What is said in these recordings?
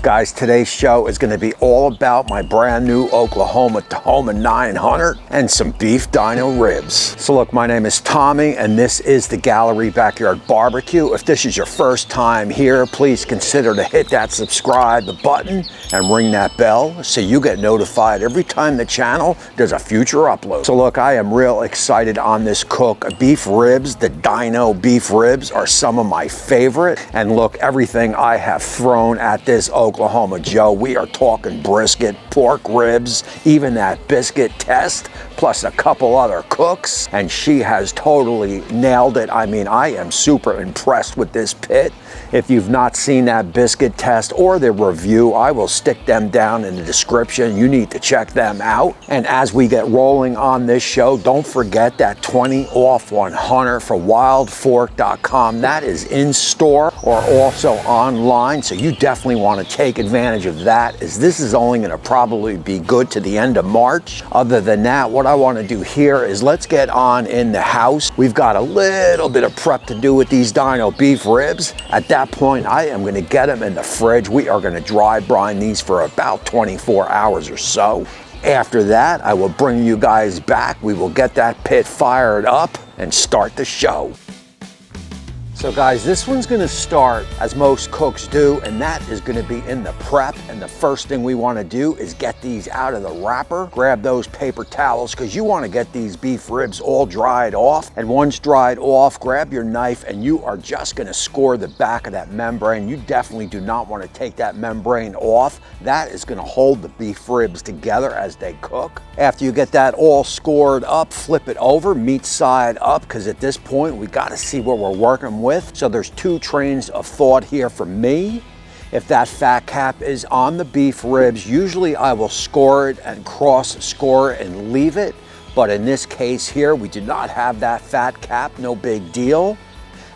Guys, today's show is going to be all about my brand new Oklahoma Tahoma 900 and some Beef Dino Ribs. So look, my name is Tommy and this is the Gallery Backyard Barbecue. If this is your first time here, please consider to hit that subscribe button and ring that bell so you get notified every time the channel does a future upload. So look, I am real excited on this cook. Beef ribs, the Dino beef ribs are some of my favorite. And look, everything I have thrown at this Oklahoma Joe, we are talking brisket, pork ribs, even that biscuit test, plus a couple other cooks, and she has totally nailed it. I mean, I am super impressed with this pit. If you've not seen that biscuit test or the review, I will stick them down in the description. You need to check them out. And as we get rolling on this show, don't forget that 20 off 100 for wildfork.com. That is in store or also online, so you definitely want to take advantage of that, as this is only going to probably be good to the end of March. Other than that, what I want to do here is let's get on in the house. We've got a little bit of prep to do with these Dino beef ribs. At that point, I am going to get them in the fridge. We are going to dry brine these for about 24 hours or so. After that, I will bring you guys back. We will get that pit fired up and start the show. So guys, this one's gonna start as most cooks do, and that is gonna be in the prep. And the first thing we wanna do is get these out of the wrapper. Grab those paper towels, because you wanna get these beef ribs all dried off. And once dried off, grab your knife and you are just gonna score the back of that membrane. You definitely do not wanna take that membrane off. That is gonna hold the beef ribs together as they cook. After you get that all scored up, flip it over, meat side up, because at this point, we gotta see what we're working with. So there's two trains of thought here for me. If that fat cap is on the beef ribs, usually I will score it and cross score it and leave it. But in this case here, we do not have that fat cap, no big deal.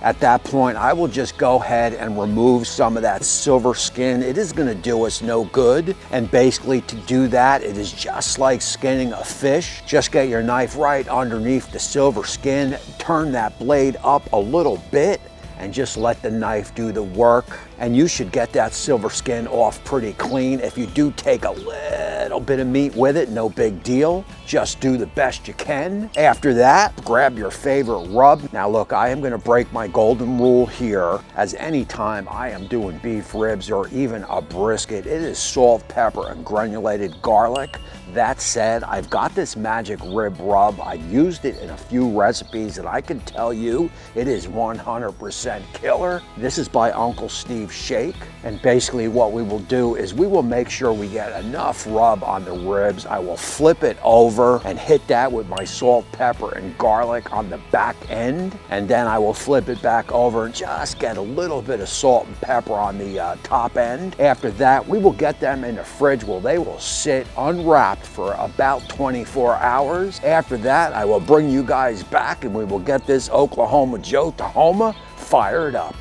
At that point, I will just go ahead and remove some of that silver skin. It is gonna do us no good. And basically to do that, it is just like skinning a fish. Just get your knife right underneath the silver skin, turn that blade up a little bit, and just let the knife do the work. And you should get that silver skin off pretty clean. If you do take a little bit of meat with it, no big deal. Just do the best you can. After that, grab your favorite rub. Now look, I am gonna break my golden rule here, as anytime I am doing beef ribs or even a brisket, it is salt, pepper, and granulated garlic. That said, I've got this magic rib rub. I used it in a few recipes and I can tell you it is 100% killer. This is by Uncle Steve Shake. And basically what we will do is we will make sure we get enough rub on the ribs. I will flip it over and hit that with my salt, pepper, and garlic on the back end. And then I will flip it back over and just get a little bit of salt and pepper on the top end. After that, we will get them in the fridge where they will sit unwrapped for about 24 hours. After that, I will bring you guys back and we will get this Oklahoma Joe Tahoma fired up.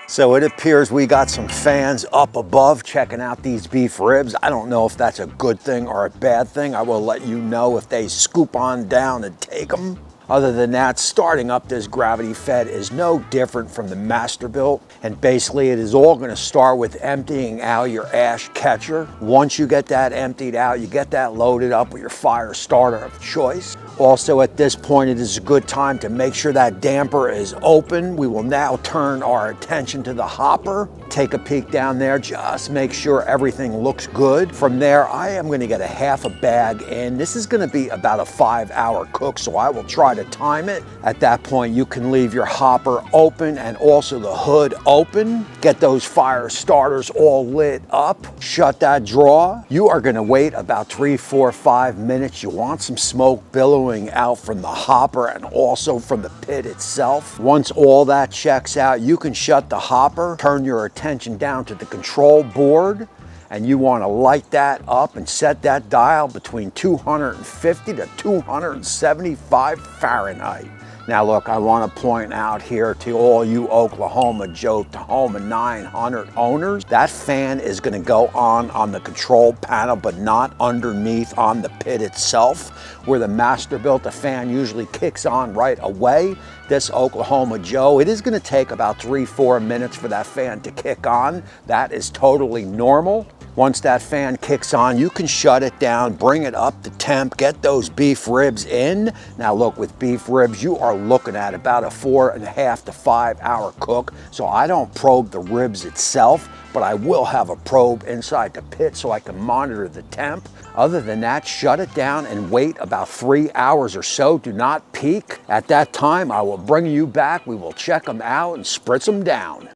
So it appears we got some fans up above checking out these beef ribs. I don't know if that's a good thing or a bad thing. I will let you know if they scoop on down and take them. Other than that, starting up this gravity fed is no different from the Masterbuilt. And basically it is all gonna start with emptying out your ash catcher. Once you get that emptied out, you get that loaded up with your fire starter of choice. Also at this point, it is a good time to make sure that damper is open. We will now turn our attention to the hopper. Take a peek down there, just make sure everything looks good. From there, I am gonna get a half a bag in. This is gonna be about a 5-hour cook, so I will try to time it. At that point, you can leave your hopper open and also the hood open. Get those fire starters all lit up. Shut that drawer. You are gonna wait about 3, 4, 5 minutes. You want some smoke billowing out from the hopper and also from the pit itself. Once all that checks out, you can shut the hopper, turn your attention down to the control board, and you want to light that up and set that dial between 250 to 275 Fahrenheit. Now look, I want to point out here to all you Oklahoma Joe Tahoma 900 owners, that fan is going to go on the control panel, but not underneath on the pit itself. Where the Masterbuilt, the fan usually kicks on right away. this Oklahoma Joe, it is going to take about 3-4 minutes for that fan to kick on. That is totally normal. Once that fan kicks on, you can shut it down, bring it up to temp, get those beef ribs in. Now look, with beef ribs, you are looking at about a 4.5 to 5 hour cook. So I don't probe the ribs itself, but I will have a probe inside the pit so I can monitor the temp. Other than that, shut it down and wait about 3 hours or so. Do not peek. At that time, I will bring you back. We will check them out and spritz them down.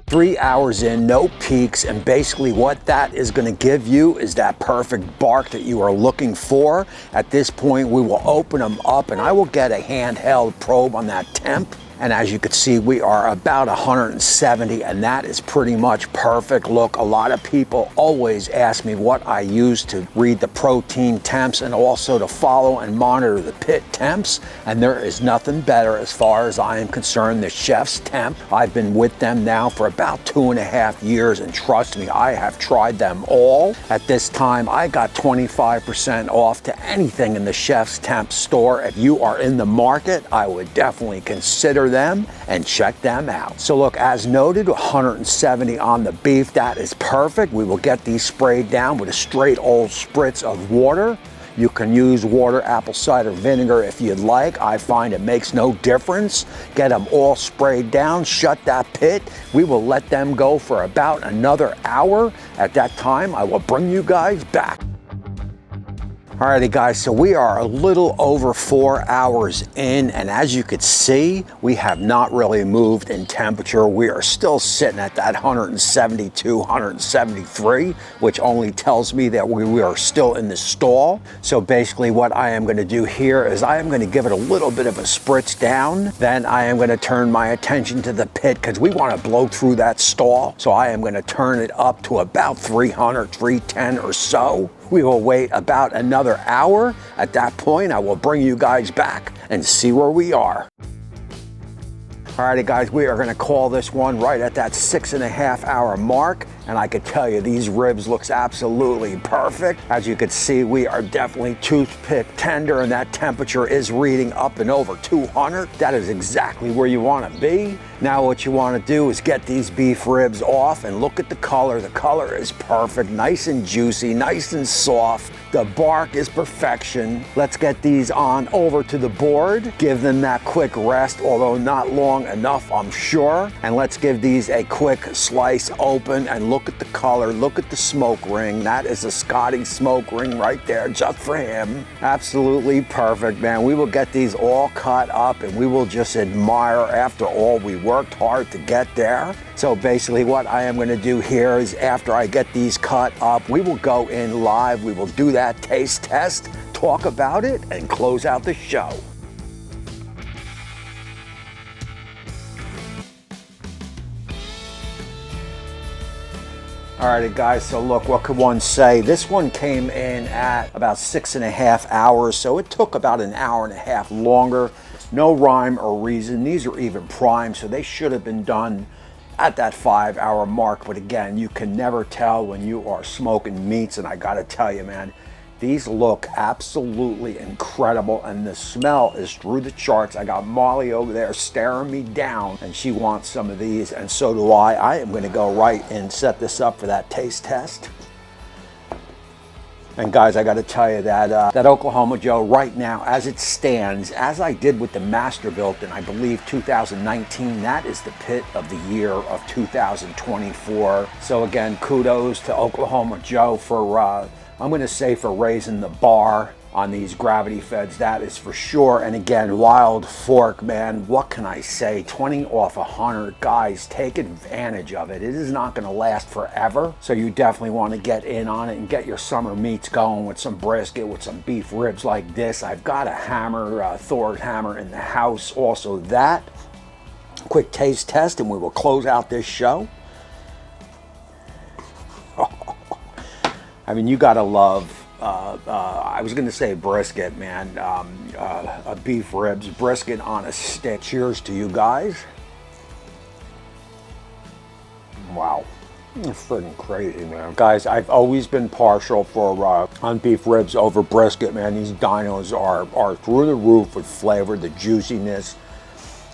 3 hours in, no peaks, and basically what that is going to give you is that perfect bark that you are looking for. At this point, we will open them up and I will get a handheld probe on that temp. And as you can see, we are about 170, and that is pretty much perfect. Look, a lot of people always ask me what I use to read the protein temps and also to follow and monitor the pit temps. And there is nothing better as far as I am concerned, the Chef's Temp. I've been with them now for about 2.5 years, and trust me, I have tried them all. At this time, I got 25% off to anything in the Chef's Temp store. If you are in the market, I would definitely consider them and check them out. So look, as noted, 170 on the beef, that is perfect. We will get these sprayed down with a straight old spritz of water. You can use water, apple cider vinegar if you'd like. I find it makes no difference. Get them all sprayed down, shut that pit. We will let them go for about another hour. At that time, I will bring you guys back. Alrighty guys, so we are a little over 4 hours in, and as you could see, we have not really moved in temperature. We are still sitting at that 172, 173, which only tells me that we are still in the stall. So basically what I am going to do here is I am going to give it a little bit of a spritz down. Then I am going to turn my attention to the pit because we want to blow through that stall. So I am going to turn it up to about 300, 310 or so. We will wait about another hour. At that point, I will bring you guys back and see where we are. Alrighty guys, we are gonna call this one right at that 6.5 hour mark. And I can tell you, these ribs looks absolutely perfect. As you can see, we are definitely toothpick tender, and that temperature is reading up and over 200. That is exactly where you wanna be. Now what you wanna do is get these beef ribs off and look at the color. The color is perfect, nice and juicy, nice and soft. The bark is perfection. Let's get these on over to the board. Give them that quick rest, although not long enough, I'm sure. And let's give these a quick slice open and look at the color, look at the smoke ring. That is a Scotty smoke ring right there, just for him. Absolutely perfect, man. We will get these all cut up and we will just admire. After all, we worked hard to get there. So basically what I am gonna do here is after I get these cut up, we will go in live. We will do that taste test, talk about it, and close out the show. Alrighty guys, so look, what could one say? This one came in at about 6.5 hours, so it took about an hour and a half longer. No rhyme or reason. These are even prime, so they should have been done at that 5 hour mark. But again, you can never tell when you are smoking meats, and I gotta tell you, man, these look absolutely incredible, and the smell is through the charts. I got Molly over there staring me down, and she wants some of these, and so do I. I am gonna go right and set this up for that taste test. And guys, I gotta tell you that that Oklahoma Joe right now, as it stands, as I did with the Masterbuilt in, I believe, 2019, that is the pit of the year of 2024. So again, kudos to Oklahoma Joe for, I'm gonna say, for raising the bar on these gravity feds, that is for sure. And again, Wild Fork, man, what can I say? 20 off 100, guys, take advantage of it. It is not gonna last forever, so you definitely wanna get in on it and get your summer meats going with some brisket, with some beef ribs like this. I've got a hammer, Thor's hammer in the house, also that. Quick taste test and we will close out this show. I mean, you gotta love, I was gonna say brisket, man, beef ribs, brisket on a stick. Cheers to you guys. Wow. It's freaking crazy, man. Guys, I've always been partial for on beef ribs over brisket, man. These dinos are through the roof with flavor, the juiciness.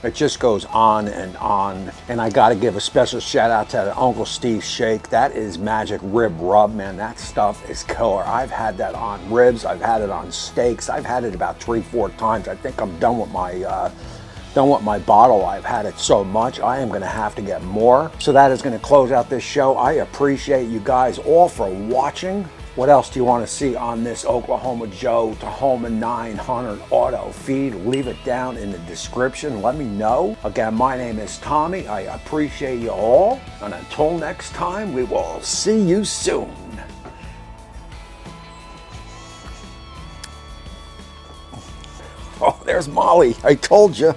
It just goes on and on. And I gotta give a special shout out to Uncle Steve's Shake. That is magic rib rub, man. That stuff is killer. I've had that on ribs, I've had it on steaks. I've had it about 3-4 times. I think I'm done with my bottle. I've had it so much. I am gonna have to get more. So that is gonna close out this show. I appreciate you guys all for watching. What else do you want to see on this Oklahoma Joe Tahoma 900 auto feed? Leave it down in the description. Let me know. Again, my name is Tommy. I appreciate you all. And until next time, we will see you soon. Oh, there's Molly. I told you.